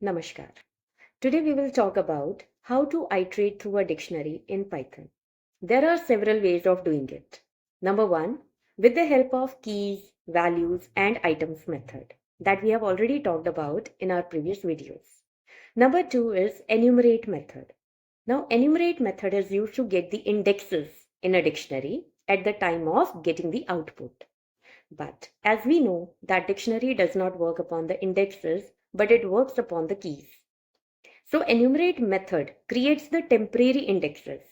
Namaskar. Today we will talk about how to iterate through a dictionary in Python. There are several ways of doing it. Number one, with the help of keys, values, and items method that we have already talked about in our previous videos. Number two is enumerate method. Now, enumerate method is used to get the indexes in a dictionary at the time of getting the output. But as we know that dictionary does not work upon the indexes, but it works upon the keys. So enumerate method creates the temporary indexes.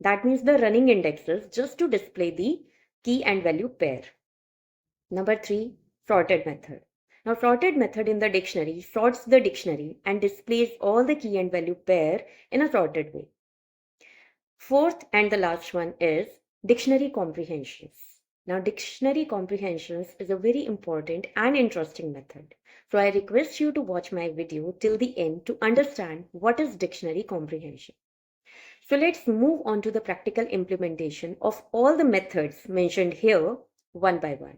That means the running indexes just to display the key and value pair. Number three, sorted method. Now sorted method in the dictionary sorts the dictionary and displays all the key and value pair in a sorted way. Fourth and the last one is dictionary comprehensions. Now dictionary comprehensions is a very important and interesting method. So I request you to watch my video till the end to understand what is dictionary comprehension. So let's move on to the practical implementation of all the methods mentioned here one by one.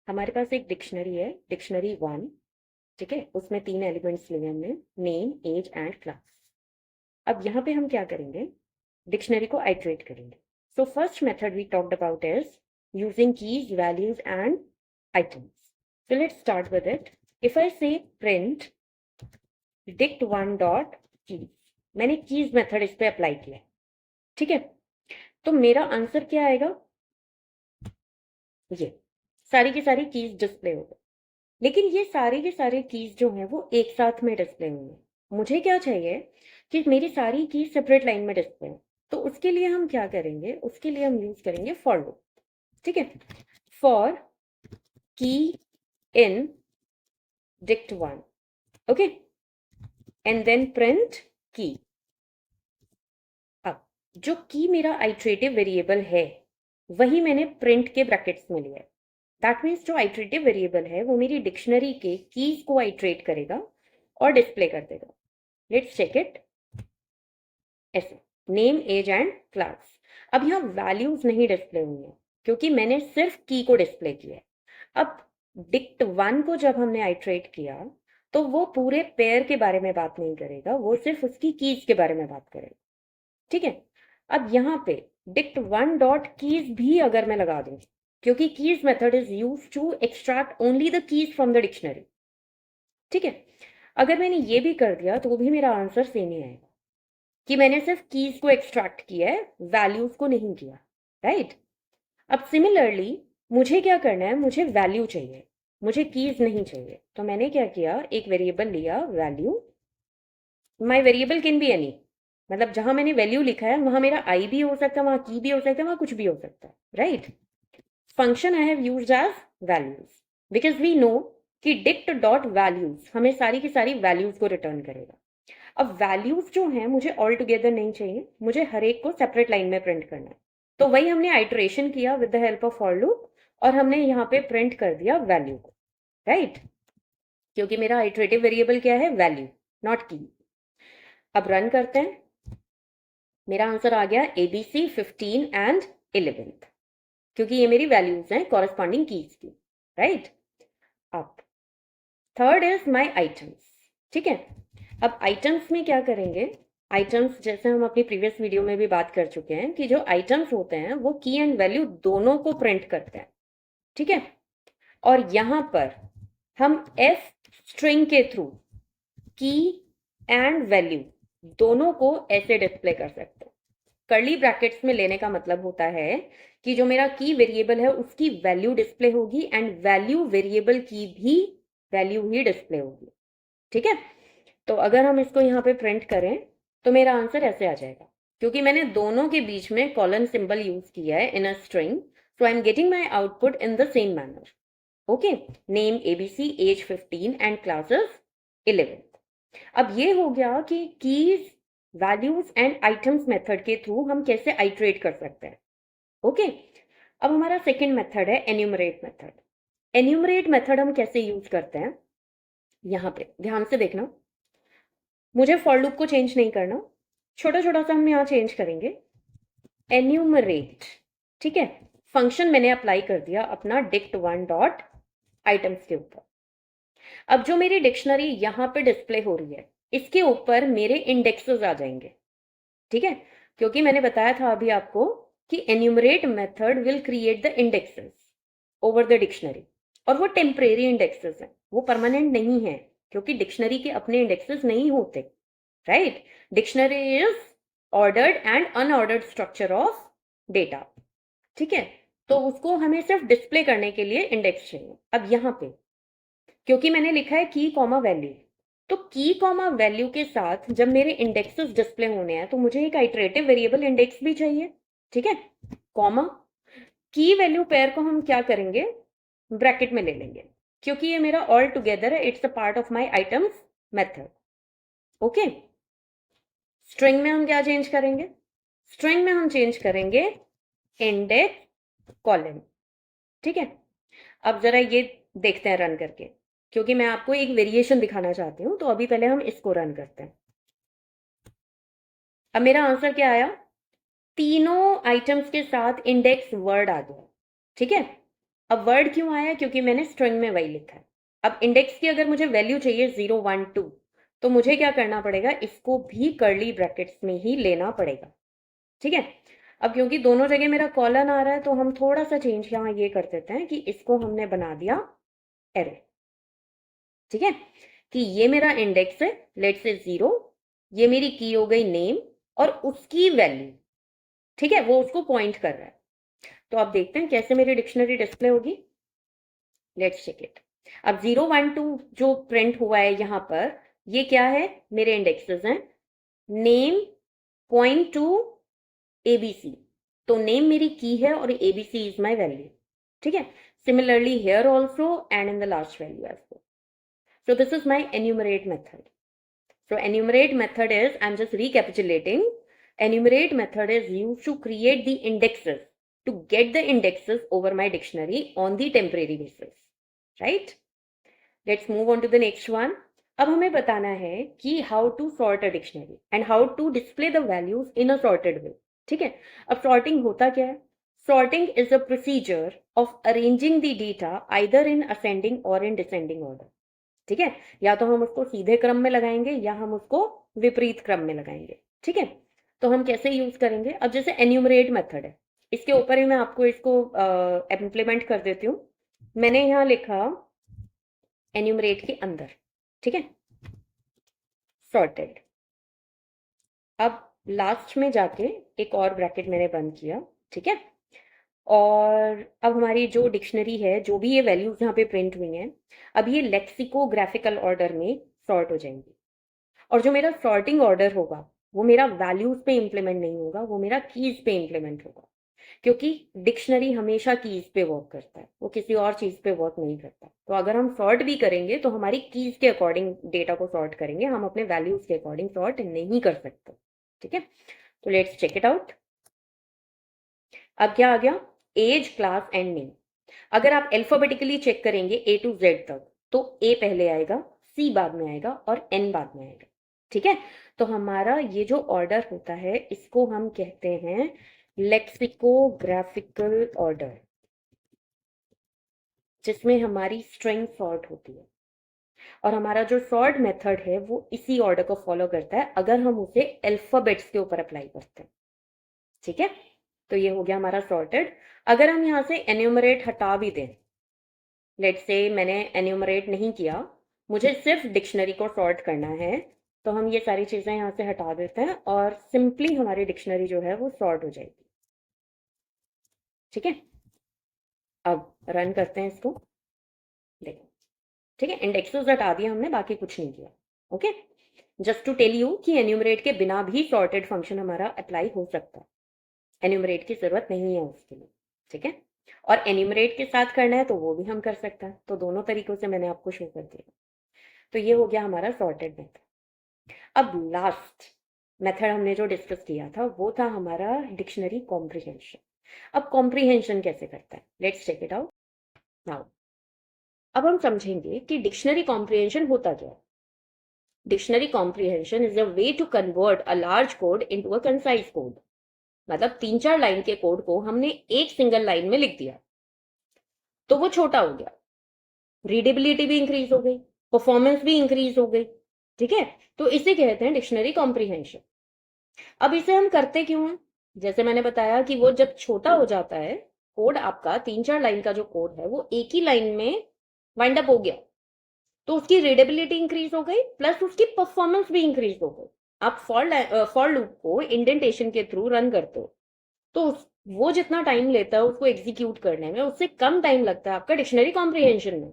हमारे पास एक dictionary है, dictionary 1, ठीक है, उसमें 3 elements लिए हमने, name, age and class. अब यहाँ पे हम क्या करेंगे, डिक्शनरी को आइटरेट करेंगे. So first method we talked about is using keys, values and items. So let's start with it. If I say print dict1 dot keys, मैंने कीज मेथड इस पे अप्लाई किया, ठीक है, तो मेरा आंसर क्या आएगा, ये सारी की सारी कीज डिस्प्ले हो गए. लेकिन ये सारे के सारे कीज जो हैं वो एक साथ में डिस्प्ले होंगे. मुझे क्या चाहिए कि मेरी सारी कीज सेपरेट लाइन में डिस्प्ले हो. तो उसके लिए हम क्या करेंगे, उसके लिए हम यूज करेंगे फॉर लूप. ठीक है, for key in dict1, okay, and then print key. अब जो की मेरा आइटरेटिव वेरिएबल है वही मैंने प्रिंट के ब्रैकेट्स में लिया है. दैट मीन्स जो आइटरेटिव वेरिएबल है वो मेरी डिक्शनरी के कीज को आइटरेट करेगा और डिस्प्ले कर देगा. Let's check it. ऐसे नेम, एज एंड क्लास. अब यहाँ वैल्यूज नहीं डिस्प्ले हुई है क्योंकि मैंने सिर्फ की को डिस्प्ले किया है. अब dict1 को जब हमने आइटरेट किया तो वो पूरे पेयर के बारे में बात नहीं करेगा, वो सिर्फ उसकी कीज के बारे में बात करेगा. ठीक है, अब यहाँ पे dict1 डॉट कीज भी अगर मैं लगा दूं, क्योंकि keys method is use to extract only the keys from the dictionary. ठीक है, अगर मैंने ये भी कर दिया तो भी मेरा आंसर सेम ही आएगा कि मैंने सिर्फ कीज को एक्सट्रैक्ट किया है, वैल्यूज को नहीं किया. राइट. अब सिमिलरली मुझे क्या करना है, मुझे वैल्यू चाहिए, मुझे कीज नहीं चाहिए. तो मैंने क्या किया, एक वेरिएबल लिया value. My variable can be any, मतलब जहां मैंने वैल्यू लिखा है वहां मेरा आई भी हो सकता है, वहां की भी हो सकता है, वहां कुछ भी हो सकता है. Right. Function I have used as values because we know कि dict डॉट वैल्यूज हमें सारी की सारी वैल्यूज को रिटर्न करेगा. अब वैल्यूज जो हैं मुझे ऑल टुगेदर नहीं चाहिए, मुझे हर एक को सेपरेट लाइन में प्रिंट करना है. तो वही हमने आइटरेशन किया with the help of for loop और हमने यहाँ पे प्रिंट कर दिया वैल्यू को. राइट, क्योंकि मेरा आइटरेटिव वेरिएबल क्या है, वैल्यू, नॉट की. अब रन करते हैं. मेरा आंसर आ गया ABC 15 एंड 11, क्योंकि ये मेरी वैल्यूज हैं कॉरेस्पॉन्डिंग कीज की. राइट. अब थर्ड इज माई आइटम्स. ठीक है, अब आइटम्स में क्या करेंगे, आइटम्स जैसे हम अपनी प्रीवियस वीडियो में भी बात कर चुके हैं कि जो आइटम्स होते हैं वो की एंड वैल्यू दोनों को प्रिंट करते हैं. ठीक है, और यहां पर हम एफ स्ट्रिंग के थ्रू की एंड वैल्यू दोनों को ऐसे डिस्प्ले कर सकते हैं. कर्ली ब्रैकेट्स में लेने का मतलब होता है कि जो मेरा की वेरिएबल है उसकी वैल्यू डिस्प्ले होगी एंड वैल्यू वेरिएबल की भी वैल्यू ही डिस्प्ले होगी. ठीक है, तो अगर हम इसको यहाँ पे प्रिंट करें तो मेरा आंसर ऐसे आ जाएगा, क्योंकि मैंने दोनों के बीच में कॉलन सिंबल यूज किया है in a string. So I am getting my output in the same manner. Okay, name ABC, age 15 and classes 11. अब ये हो गया कि keys, values and items method के थ्रू हम कैसे आइटरेट कर सकते हैं. ओके, अब हमारा सेकेंड मेथड है एन्यूमरेट मेथड. एन्यूमरेट मेथड हम कैसे यूज करते हैं, यहाँ पे ध्यान से देखना. मुझे फॉर लूप को चेंज नहीं करना, छोटा छोटा सा हम यहाँ चेंज करेंगे. एन्यूमरेट, ठीक है, फंक्शन मैंने अप्लाई कर दिया अपना dict1 डॉट आइटम्स के ऊपर. अब जो मेरी डिक्शनरी यहाँ पे डिस्प्ले हो रही है, इसके ऊपर मेरे इंडेक्सेस आ जाएंगे, ठीक है? क्योंकि मैंने बताया था अभी आपको कि enumerate method will create the indexes over the dictionary, और वो टेम्परेरी इंडेक्सेस हैं, वो परमानेंट नहीं है, क्योंकि डिक्शनरी के अपने इंडेक्सेस नहीं होते, right? Dictionary is ordered and unordered structure of data, ठीक है? तो उसको हमें सिर्फ डिस्प्ले करने के लिए इंडेक्स चाहिए। अब यहाँ पे क्योंकि मैंने लिखा है की कॉमा वैल्यू, तो की कॉमा वैल्यू के साथ जब मेरे इंडेक्सेस डिस्प्ले होने हैं तो मुझे एक आइटरेटिव वेरिएबल इंडेक्स भी चाहिए, ठीक है? कॉमा की वैल्यू पेयर को हम क्या करेंगे, ब्रैकेट में ले लेंगे, क्योंकि ये मेरा ऑल टुगेदर है, it's a part of my items method. Okay, string में हम क्या चेंज करेंगे? स्ट्रिंग में हम चेंज करेंगे इंडेक्स कॉलन, ठीक है? अब जरा ये देखते हैं रन करके, क्योंकि मैं आपको एक वेरिएशन दिखाना चाहती हूँ, तो अभी पहले हम इसको रन करते हैं। अब मेरा आंसर क्या आया? तीनों आइटम्स के साथ इंडेक्स वर्ड आ गया, ठीक है? अब वर्ड क्यों आया? क्योंकि मैंने स्ट्रिंग में वही लिखा है। अब इंडेक्स की अगर मुझे वैल्यू चाहिए 0 1 2, तो मुझे क्या करना पड़ेगा? इसको भी कर्ली ब्रैकेट्स में ही लेना पड़ेगा, ठीक है? अब क्योंकि दोनों जगह मेरा कॉलन आ रहा है, तो हम थोड़ा सा चेंज यहाँ ये कर देते हैं कि इसको हमने बना दिया एरे, ठीक है? कि ये मेरा इंडेक्स है, लेट्स से 0, ये मेरी की हो गई नेम, और उसकी वैल्यू, ठीक है, वो उसको पॉइंट कर रहा है। तो आप देखते हैं कैसे मेरी डिक्शनरी डिस्प्ले होगी। Let's check it. अब 0 1 2 जो प्रिंट हुआ है यहाँ पर, ये क्या है? मेरे इंडेक्सेस हैं, नेम पॉइंट टू एबीसी, तो नेम मेरी की है और एबीसी इज माय वैल्यू, ठीक है? Similarly here also and in the last value as well. So this is my enumerate method. So enumerate method is, I'm just recapitulating. Enumerate method is used to create the indexes, to get the indexes over my dictionary on the temporary basis. Right? Let's move on to the next one. अब हमें बताना है कि how to sort a dictionary and how to display the values in a sorted way. ठीक है? अब sorting होता क्या है? Sorting is a procedure of arranging the data either in ascending or in descending order. ठीक है? या तो हम उसको सीधे क्रम में लगाएंगे या हम उसको विपरीत क्रम में लगाएंगे, ठीक है? तो हम कैसे यूज करेंगे? अब जैसे एन्यूमरेट मेथड है, इसके ऊपर ही मैं आपको इसको इम्प्लीमेंट कर देती हूँ। मैंने यहाँ लिखा एन्यूमरेट के अंदर, ठीक है, सॉर्टेड। अब लास्ट में जाके एक और ब्रैकेट मैंने बंद किया, ठीक है? और अब हमारी जो डिक्शनरी है, जो भी ये वैल्यूज यहाँ पे प्रिंट हुई हैं, अब ये लेक्सिकोग्राफिकल ऑर्डर में सॉर्ट हो जाएंगी। और जो मेरा सॉर्टिंग ऑर्डर होगा, वो मेरा वैल्यूज पे इंप्लीमेंट नहीं होगा, वो मेरा कीज पे इंप्लीमेंट होगा, क्योंकि डिक्शनरी हमेशा कीज पे वर्क करता है, वो किसी और चीज पे वर्क नहीं करता। तो अगर हम सॉर्ट भी करेंगे तो हमारी कीज के अकॉर्डिंग डेटा को सॉर्ट करेंगे, हम अपने वैल्यूज के अकॉर्डिंग सॉर्ट नहीं कर सकते, ठीक है? तो लेट्स चेक इट आउट। अब क्या आ गया? Age, class and name. अगर आप अल्फाबेटिकली चेक करेंगे ए टू जेड तक, तो ए पहले आएगा, सी बाद में आएगा और एन बाद में आएगा, ठीक है? तो हमारा ये जो ऑर्डर होता है, इसको हम कहते हैं लेक्सिकोग्राफिकल ऑर्डर, जिसमें हमारी स्ट्रिंग सॉर्ट होती है। और हमारा जो सॉर्ट मेथड है वो इसी ऑर्डर को फॉलो करता है, अगर हम उसे अल्फाबेट्स के ऊपर अप्लाई करते हैं, ठीक है? तो ये हो गया हमारा सॉर्टेड। अगर हम यहाँ से एन्यूमरेट हटा भी दें, लेट्स से मैंने एन्यूमरेट नहीं किया, मुझे सिर्फ डिक्शनरी को सॉर्ट करना है, तो हम ये सारी चीज़ें यहाँ से हटा देते हैं और सिंपली हमारी डिक्शनरी जो है वो सॉर्ट हो जाएगी, ठीक है? अब रन करते हैं इसको, देखो, ठीक है? इंडेक्सेस हटा दिए हमने, बाकी कुछ नहीं किया। Okay, just to tell you कि एन्यूमरेट के बिना भी सॉर्टेड फंक्शन हमारा अप्लाई हो सकता है, एन्यूमरेट की जरूरत नहीं है उसके लिए, ठीक है? और एन्यूमरेट के साथ करना है तो वो भी हम कर सकते हैं, तो दोनों तरीकों से मैंने आपको शो कर दिया। तो ये हो गया हमारा सॉर्टेड मेथड। अब लास्ट मेथड हमने जो डिस्कस किया था वो था हमारा डिक्शनरी कॉम्प्रिहेंशन। अब कॉम्प्रिहेंशन कैसे करता है? Let's check it out now. अब हम समझेंगे कि डिक्शनरी कॉम्प्रिहेंशन होता क्या है। Dictionary comprehension is a way to convert a large code into a concise code. मतलब 3-4 लाइन के कोड को हमने एक सिंगल लाइन में लिख दिया, तो वो छोटा हो गया, रीडेबिलिटी भी इंक्रीज हो गई, परफॉर्मेंस भी इंक्रीज हो गई। ठीक है, तो इसे कहते हैं डिक्शनरी कॉम्प्रिहेंशन। अब इसे हम करते क्यों हैं? जैसे मैंने बताया कि वो जब छोटा हो जाता है, कोड आपका 3-4 लाइन का जो कोड है वो एक ही लाइन में वाइंड अप हो गया, तो उसकी रीडेबिलिटी इंक्रीज हो गई, प्लस उसकी परफॉर्मेंस भी इंक्रीज हो गई। आप फॉर लूप को इंडेंटेशन के थ्रू रन करते हो, तो वो जितना टाइम लेता है उसको एग्जीक्यूट करने में, उससे कम टाइम लगता है आपका डिक्शनरी कॉम्प्रिहेंशन में,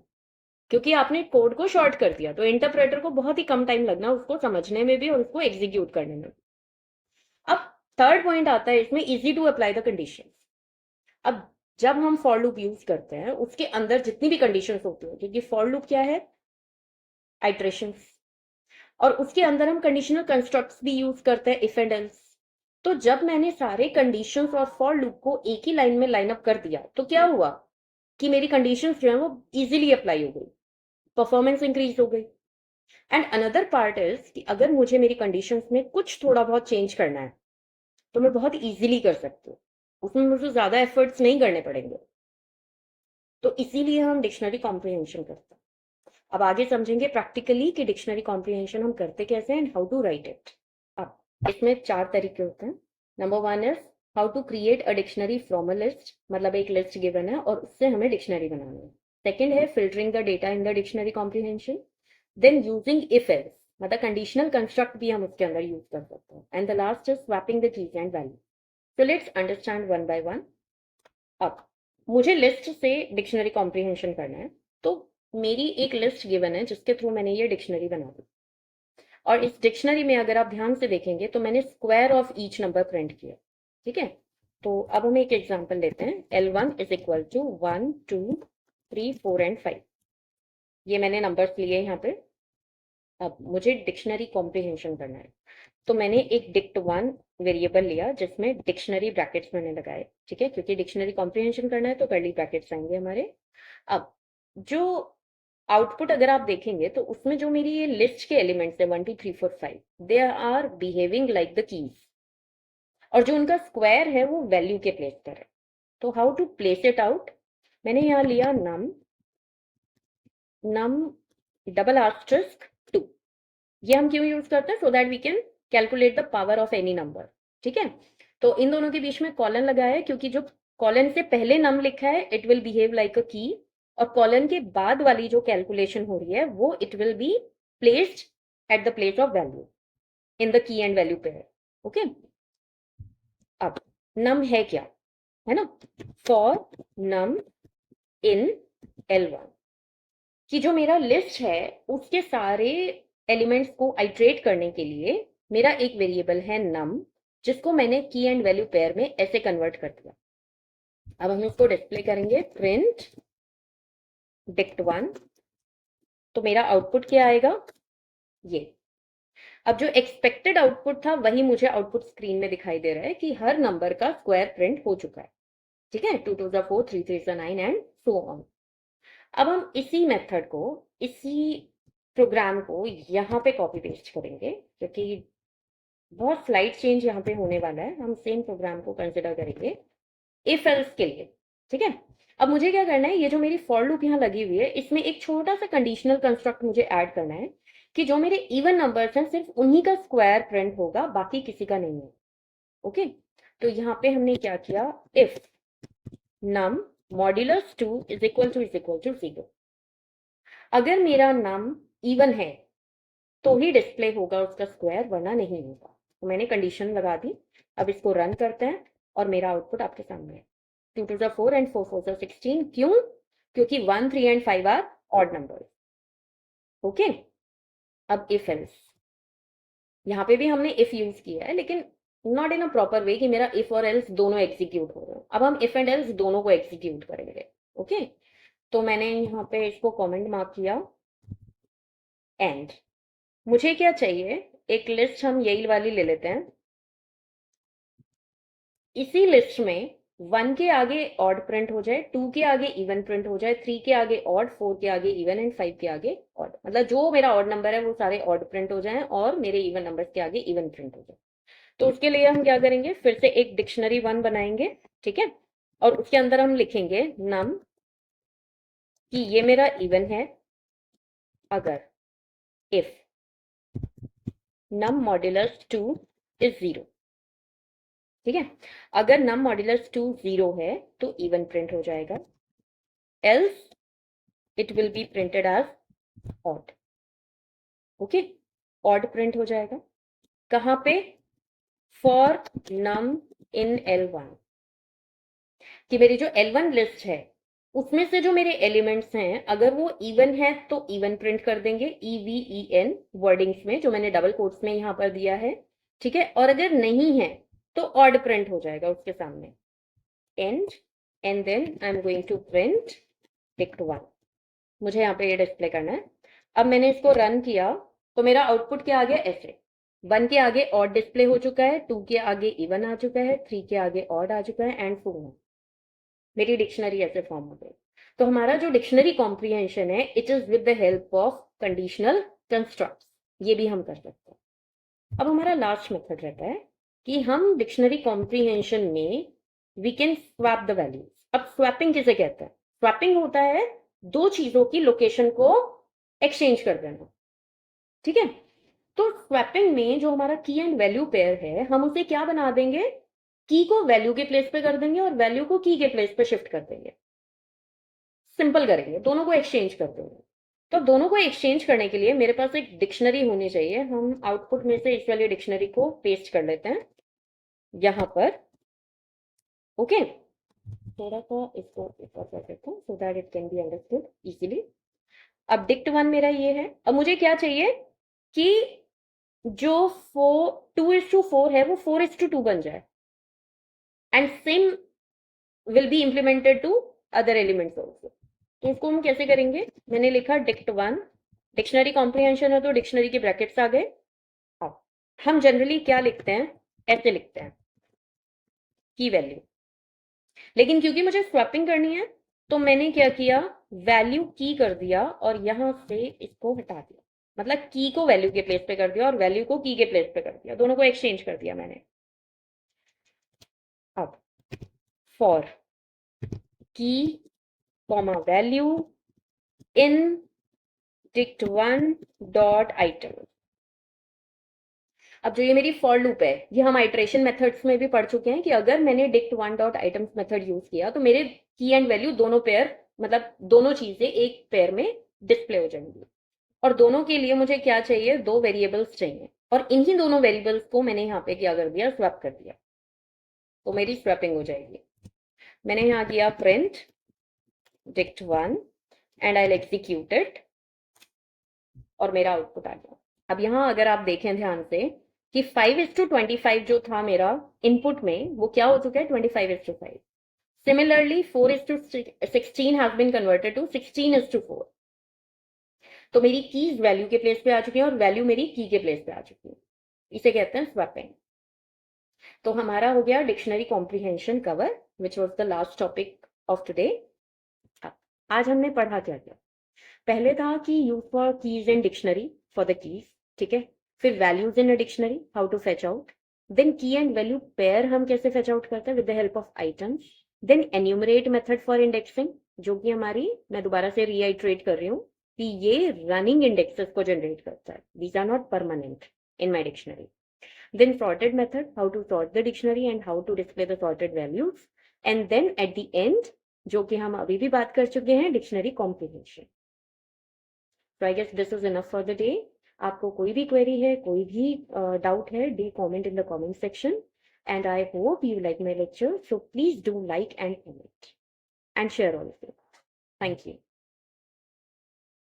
क्योंकि आपने कोड को शॉर्ट कर दिया। तो इंटरप्रेटर को बहुत ही कम टाइम लगना उसको समझने में भी और उसको एग्जीक्यूट करने में। अब थर्ड पॉइंट आता है इसमें, easy to apply the condition. अब जब हम फॉर लूप यूज करते हैं उसके अंदर जितनी भी कंडीशंस होती हैं, क्योंकि फॉर लूप क्या है, आइट्रेशंस, और उसके अंदर हम कंडीशनल कंस्ट्रक्ट्स भी यूज करते हैं, इफ एंड एल्स। तो जब मैंने सारे कंडीशंस और फॉर लूप को एक ही लाइन में लाइन अप कर दिया, तो क्या हुआ कि मेरी कंडीशंस जो है वो इजीली अप्लाई हो गई, परफॉर्मेंस इंक्रीज हो गई। एंड अनदर पार्ट इज कि अगर मुझे मेरी कंडीशंस में कुछ थोड़ा बहुत चेंज करना है तो मैं बहुत इजीली कर सकती हूँ, उसमें मुझे ज्यादा एफर्ट्स नहीं करने पड़ेंगे। तो इसीलिए हम डिक्शनरी कॉम्प्रिहेंशन करते हैं। अब आगे समझेंगे प्रैक्टिकली कि डिक्शनरी कॉम्प्रिहेंशन हम करते कैसे and how to write it. अब इसमें 4 तरीके होते हैं। Number 1 is how to create a dictionary from a list, मतलब एक लिस्ट गिवन है और उससे हमें डिक्शनरी बनानी है। सेकंड है filtering the data in the dictionary comprehension. Then using if else, मतलब कंडीशनल कंस्ट्रक्ट भी हम उसके अंदर यूज कर सकते हैं। And the last is swapping the keys and value. So let's understand one by one. अब मुझे लिस्ट से डिक्शनरी कॉम्प्रिहेंशन करना है, तो मेरी एक लिस्ट गिवन है जिसके थ्रू मैंने ये डिक्शनरी बना दी। और इस डिक्शनरी में अगर आप ध्यान से देखेंगे तो मैंने square of each number print किया। ठीक है, तो अब हम एक एग्जांपल लेते हैं। L1 is equal to 1 2 3 4 and 5। ये मैंने नंबर्स लिए यहाँ पे। अब मुझे डिक्शनरी कॉम्प्रिहेंशन करना है, तो मैंने एक dict1 वेरिएबल लिया जिसमें डिक्शनरी ब्रैकेट्स मैंने लगाए। ठीक है, क्योंकि डिक्शनरी कॉम्प्रिहेंशन करना है तो कर्ली ब्रैकेट्स आएंगे हमारे। अब जो आउटपुट अगर आप देखेंगे तो उसमें जो मेरी ये लिस्ट के एलिमेंट्स है 1 2 3 4 5, they are behaving like the keys, और जो उनका स्क्वायर है वो वैल्यू के प्लेस पर है। तो how to place it out, मैंने यहाँ लिया नम नम डबल आस्टरिस्क 2। ये हम क्यों यूज करते हैं, so that we can calculate the power of any number. ठीक है, तो इन दोनों के बीच में कॉलन लगाया है, क्योंकि जो कॉलन से पहले नम लिखा है इट विल बिहेव लाइक अ की, और कॉलन के बाद वाली जो कैलकुलेशन हो रही है वो it will be placed at the place of value in the key and value pair. Okay, अब नम है क्या, है ना, फॉर नम इन L1, कि जो मेरा लिस्ट है उसके सारे एलिमेंट्स को आइट्रेट करने के लिए मेरा एक वेरिएबल है नम, जिसको मैंने की एंड वैल्यू पेयर में ऐसे कन्वर्ट कर दिया। अब हम इसको डिस्प्ले करेंगे, प्रिंट dict1। तो मेरा आउटपुट क्या आएगा, ये। अब जो एक्सपेक्टेड आउटपुट था वही मुझे आउटपुट स्क्रीन में दिखाई दे रहा है कि हर नंबर का स्क्वायर प्रिंट हो चुका है। ठीक है, 2 2 4 3 3 9 एंड सो ऑन। अब हम इसी मेथड को, इसी प्रोग्राम को यहाँ पे कॉपी पेस्ट करेंगे, क्योंकि बहुत स्लाइड चेंज यहाँ पे होने वाला है। हम सेम प्रोग्राम को कंसिडर करेंगे इफ एल्स के लिए। ठीक है, अब मुझे क्या करना है, ये जो मेरी फॉर लूप यहाँ लगी हुई है इसमें एक छोटा सा कंडीशनल कंस्ट्रक्ट मुझे ऐड करना है कि जो मेरे इवन नंबर्स हैं सिर्फ उन्हीं का स्क्वायर प्रिंट होगा, बाकी किसी का नहीं है। ओके, तो यहाँ पे हमने क्या किया, if num modulus 2 is equal to 0। अगर मेरा नम इवन है तो ही डिस्प्ले होगा उसका स्क्वायर, वरना नहीं होगा। तो मैंने कंडीशन लगा दी। अब इसको रन करते हैं और मेरा आउटपुट आपके सामने है, 2 2 4 एंड 4 4 16। क्यों, क्योंकि 1 3 and 5 are odd number. Okay, अब इफ एल्स, यहाँ पे भी हमने इफ यूज किया है लेकिन not in a proper way कि मेरा इफ और एल्स दोनों एग्जीक्यूट हो रहे हो। अब हम इफ एंड एल्स दोनों को एग्जीक्यूट करेंगे। ओके, तो मैंने यहाँ पे इसको कमेंट मार्क किया एंड मुझे क्या चाहिए, एक लिस्ट हम यही वाली ले लेते हैं। इसी लिस्ट में 1 के आगे ऑड प्रिंट हो जाए, 2 के आगे इवन प्रिंट हो जाए, 3 के आगे ऑड, 4 के आगे इवन एंड 5 के आगे ऑड, मतलब जो मेरा ऑड नंबर है वो सारे ऑड प्रिंट हो जाएं और मेरे इवन नंबर्स के आगे इवन प्रिंट हो जाए। तो उसके लिए हम क्या करेंगे, फिर से एक डिक्शनरी 1 बनाएंगे। ठीक है, और उसके अंदर हम लिखेंगे नम कि ये मेरा इवन है अगर इफ num मॉड्यूलस 2 इज 0। ठीक है, अगर नम मॉड्यूलस 2 0 है तो इवन प्रिंट हो जाएगा, else it will be printed as odd. Okay, odd print हो जाएगा कहां पे, फॉर नम इन L1, कि मेरी जो L1 लिस्ट है उसमें से जो मेरे एलिमेंट्स हैं अगर वो इवन है तो इवन प्रिंट कर देंगे, EVEN वर्डिंग्स में जो मैंने डबल कोट्स में यहां पर दिया है। ठीक है, और अगर नहीं है तो ऑड प्रिंट हो जाएगा उसके सामने, end, and then I'm going to print dict1। मुझे यहाँ पे ये डिस्प्ले करना है। अब मैंने इसको रन किया तो मेरा आउटपुट क्या आ गया, ऐसे 1 के आगे ऑड डिस्प्ले हो चुका है, 2 के आगे इवन आ चुका है, 3 के आगे ऑड आ चुका है, एंड 4 मेरी डिक्शनरी ऐसे फॉर्म हो गई। तो हमारा जो डिक्शनरी कॉम्प्रिहेंशन है it is with the help of conditional constructs, ये भी हम कर सकते हैं। अब हमारा लास्ट मेथड रहता है कि हम डिक्शनरी कॉम्प्रिहेंशन में we can swap the values. अब स्वैपिंग किसे कहते हैं, स्वैपिंग होता है दो चीजों की लोकेशन को एक्सचेंज कर देना। ठीक है, तो स्वैपिंग में जो हमारा की एंड वैल्यू पेयर है हम उसे क्या बना देंगे, की को वैल्यू के प्लेस पे कर देंगे और वैल्यू को की के प्लेस पे शिफ्ट कर देंगे, सिंपल करेंगे, दोनों को एक्सचेंज कर देंगे। तो दोनों को एक्सचेंज करने के लिए मेरे पास एक डिक्शनरी होनी चाहिए। हम आउटपुट में से इस वाली डिक्शनरी को पेस्ट कर लेते हैं यहां पर। ओके, थोड़ा सा इसको ऊपर कर देता हूँ so that it can be understood easily. अब डिक्ट1 मेरा ये है। अब मुझे क्या चाहिए कि जो 2:4 है वो 4:2 बन जाए and same will be implemented to other elements also. तो इसको हम कैसे करेंगे, मैंने लिखा डिक्ट1, डिक्शनरी कॉम्प्रिहेंशन है तो डिक्शनरी के ब्रैकेट्स आ गए। अब हम जनरली क्या लिखते हैं, ऐसे लिखते हैं की वैल्यू, लेकिन क्योंकि मुझे स्वैपिंग करनी है तो मैंने क्या किया, वैल्यू की कर दिया और यहां से इसको हटा दिया, मतलब की को वैल्यू के प्लेस पे कर दिया और वैल्यू को की के प्लेस पे कर दिया, दोनों को एक्सचेंज कर दिया मैंने। अब फॉर की comma value in dict1 dot item. अब जो ये मेरी फॉर लूप है ये हम आइट्रेशन मेथड्स में भी पढ़ चुके हैं कि अगर मैंने dict1 dot items method use किया तो मेरे की एंड वैल्यू दोनों पेयर, मतलब दोनों चीजें एक पेयर में डिस्प्ले हो जाएंगी। और दोनों के लिए मुझे क्या चाहिए, दो वेरिएबल्स चाहिए, और इन्हीं दोनों वेरिएबल्स को मैंने यहाँ पे क्या कर दिया, स्वैप कर दिया, तो मेरी स्वैपिंग हो जाएगी। मैंने यहाँ किया print dict1 and I execute it और मेरा आउटपुट आ गया। अब यहाँ अगर आप देखें ध्यान से कि 5:25 जो था मेरा इनपुट में वो क्या हो चुका है, 25:5। Similarly 4:16 has been converted to 16:4। तो मेरी कीज वैल्यू के प्लेस पे आ चुकी है और वैल्यू मेरी की के प्लेस पे आ चुकी है, इसे कहते हैं स्वैपिंग। तो हमारा हो गया dictionary comprehension cover which was the last topic of today. आज हमने पढ़ा क्या क्या, पहले था कि use for keys in dictionary for the keys, ठीक है, फिर values in a dictionary, how to fetch out, then key and value pair हम कैसे फेच आउट करते हैं with the help of items, then enumerate method for indexing जो कि हमारी, मैं दोबारा से रीआइट्रेट कर रही हूँ कि ये रनिंग इंडेक्सेस को जनरेट करता है, these are not permanent in my dictionary. Then sorted method, how to sort the dictionary and how to display the sorted values. And then at the end, जो कि हम अभी भी बात कर चुके हैं, dictionary comprehension. So I guess this is enough for the day. आपको कोई भी क्वेरी है, कोई भी डाउट है, do comment in the comment section. And I hope you like my lecture. So please do like and comment and share also. Thank you.